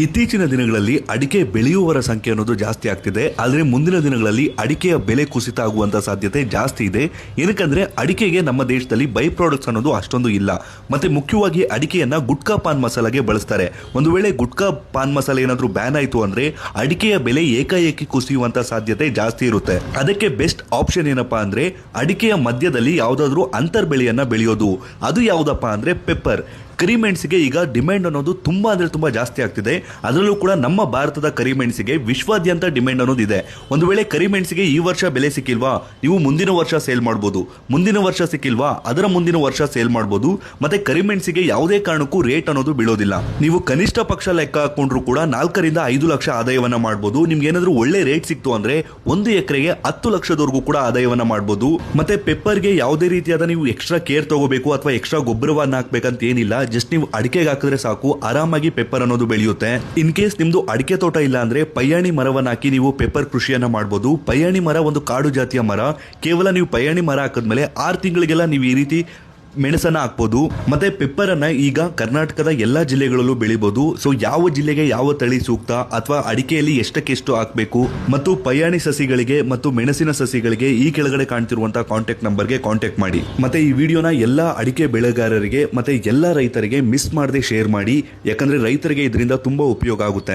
ಇತ್ತೀಚಿನ ದಿನಗಳಲ್ಲಿ ಅಡಿಕೆ ಬೆಳೆಯುವವರ ಸಂಖ್ಯೆ ಅನ್ನೋದು ಜಾಸ್ತಿ ಆಗ್ತಿದೆ. ಆದರೆ ಮುಂದಿನ ದಿನಗಳಲ್ಲಿ ಅಡಿಕೆಯ ಬೆಲೆ ಕುಸಿತ ಆಗುವಂತ ಸಾಧ್ಯತೆ ಜಾಸ್ತಿ ಇದೆ. ಏನಕ್ಕಂದ್ರೆ ಅಡಿಕೆಗೆ ನಮ್ಮ ದೇಶದಲ್ಲಿ ಬೈ ಪ್ರಾಡಕ್ಟ್ಸ್ ಅನ್ನೋದು ಅಷ್ಟೊಂದು ಇಲ್ಲ. ಮತ್ತೆ ಮುಖ್ಯವಾಗಿ ಅಡಿಕೆಯನ್ನ ಗುಟ್ಕಾ ಪಾನ್ ಮಸಾಲಾಗೆ ಬಳಸ್ತಾರೆ. ಒಂದು ವೇಳೆ ಗುಟ್ಕಾ ಪಾನ್ ಮಸಾಲೆ ಏನಾದ್ರೂ ಬ್ಯಾನ್ ಆಯ್ತು ಅಂದ್ರೆ ಅಡಿಕೆಯ ಬೆಲೆ ಏಕಾಏಕಿ ಕುಸಿಯುವಂತ ಸಾಧ್ಯತೆ ಜಾಸ್ತಿ ಇರುತ್ತೆ. ಅದಕ್ಕೆ ಬೆಸ್ಟ್ ಆಪ್ಷನ್ ಏನಪ್ಪಾ ಅಂದ್ರೆ ಅಡಿಕೆಯ ಮಧ್ಯದಲ್ಲಿ ಯಾವ್ದಾದ್ರು ಅಂತರ್ ಬೆಳೆಯನ್ನ ಬೆಳೆಯೋದು. ಅದು ಯಾವ್ದಪ್ಪ ಅಂದ್ರೆ ಪೆಪ್ಪರ್. ಕರಿಮೆಣಸಿಗೆ ಈಗ ಡಿಮ್ಯಾಂಡ್ ಅನ್ನೋದು ತುಂಬಾ ಅಂದ್ರೆ ತುಂಬಾ ಜಾಸ್ತಿ ಆಗ್ತಿದೆ. ಅದರಲ್ಲೂ ಕೂಡ ನಮ್ಮ ಭಾರತದ ಕರಿಮೆಣಸಿಗೆ ವಿಶ್ವಾದ್ಯಂತ ಡಿಮ್ಯಾಂಡ್ ಅನ್ನೋದು ಇದೆ. ಒಂದು ವೇಳೆ ಕರಿಮೆಣಸಿಗೆ ಈ ವರ್ಷ ಬೆಲೆ ಸಿಕ್ಕಿಲ್ವಾ, ನೀವು ಮುಂದಿನ ವರ್ಷ ಸೇಲ್ ಮಾಡಬಹುದು. ಮುಂದಿನ ವರ್ಷ ಸಿಕ್ಕಿಲ್ವಾ, ಅದರ ಮುಂದಿನ ವರ್ಷ ಸೇಲ್ ಮಾಡಬಹುದು. ಮತ್ತೆ ಕರಿಮೆಣಸಿಗೆ ಯಾವುದೇ ಕಾರಣಕ್ಕೂ ರೇಟ್ ಅನ್ನೋದು ಬೀಳೋದಿಲ್ಲ. ನೀವು ಕನಿಷ್ಠ ಪಕ್ಷ ಲೆಕ್ಕ ಹಾಕೊಂಡ್ರು ಕೂಡ 4 ರಿಂದ 5 ಲಕ್ಷ ಆದಾಯವನ್ನ ಮಾಡಬಹುದು. ನಿಮ್ಗೆ ಏನಾದ್ರೂ ಒಳ್ಳೆ ರೇಟ್ ಸಿಕ್ತು ಅಂದ್ರೆ 1 ಎಕರೆಗೆ 10 ಲಕ್ಷದವರೆಗೂ ಕೂಡ ಆದಾಯವನ್ನ ಮಾಡಬಹುದು. ಮತ್ತೆ ಪೆಪ್ಪರ್ಗೆ ಯಾವುದೇ ರೀತಿಯಾದ ನೀವು ಎಕ್ಸ್ಟ್ರಾ ಕೇರ್ ತಗೋಬೇಕು ಅಥವಾ ಎಕ್ಸ್ಟ್ರಾ ಗೊಬ್ಬರವನ್ನ ಹಾಕ್ಬೇಕಂತ ಏನಿಲ್ಲ. ಜಸ್ಟ್ ನೀವು ಅಡಿಕೆಗೆ ಹಾಕಿದ್ರೆ ಸಾಕು, ಆರಾಮಾಗಿ ಪೆಪ್ಪರ್ ಅನ್ನೋದು ಬೆಳೆಯುತ್ತೆ. ಇನ್ ಕೇಸ್ ನಿಮ್ದು ಅಡಿಕೆ ತೋಟ ಇಲ್ಲ ಅಂದ್ರೆ ಪಯ್ಯಾಣಿ ಮರವನ್ನ ಹಾಕಿ ನೀವು ಪೆಪ್ಪರ್ ಕೃಷಿಯನ್ನ ಮಾಡಬಹುದು. ಪಯ್ಯಾಣಿ ಮರ ಒಂದು ಕಾಡು ಜಾತಿಯ ಮರ. ಕೇವಲ ನೀವು ಪಯ್ಯಾಣಿ ಮರ ಹಾಕಿದ್ಮೇಲೆ 6 ತಿಂಗಳಿಗೆಲ್ಲ ನೀವು ಈ ರೀತಿ ಮೆಣಸನ್ನ ಹಾಕ್ಬೋದು. ಮತ್ತೆ ಪೆಪ್ಪರ್ ಅನ್ನ ಈಗ ಕರ್ನಾಟಕದ ಎಲ್ಲಾ ಜಿಲ್ಲೆಗಳಲ್ಲೂ ಬೆಳಿಬಹುದು. ಸೊ ಯಾವ ಜಿಲ್ಲೆಗೆ ಯಾವ ತಳಿ ಸೂಕ್ತ ಅಥವಾ ಅಡಿಕೆಯಲ್ಲಿ ಎಷ್ಟಕ್ಕೆಷ್ಟು ಹಾಕಬೇಕು ಮತ್ತು ಪಯ್ಯಾಣಿ ಸಸಿಗಳಿಗೆ ಮತ್ತು ಮೆಣಸಿನ ಸಸಿಗಳಿಗೆ ಈ ಕೆಳಗಡೆ ಕಾಣ್ತಿರುವಂತಹ ಕಾಂಟ್ಯಾಕ್ಟ್ ನಂಬರ್ಗೆ ಕಾಂಟ್ಯಾಕ್ಟ್ ಮಾಡಿ. ಮತ್ತೆ ಈ ವಿಡಿಯೋನ ಎಲ್ಲಾ ಅಡಿಕೆ ಬೆಳೆಗಾರರಿಗೆ ಮತ್ತೆ ಎಲ್ಲಾ ರೈತರಿಗೆ ಮಿಸ್ ಮಾಡದೆ ಶೇರ್ ಮಾಡಿ. ಯಾಕಂದ್ರೆ ರೈತರಿಗೆ ಇದರಿಂದ ತುಂಬಾ ಉಪಯೋಗ ಆಗುತ್ತೆ.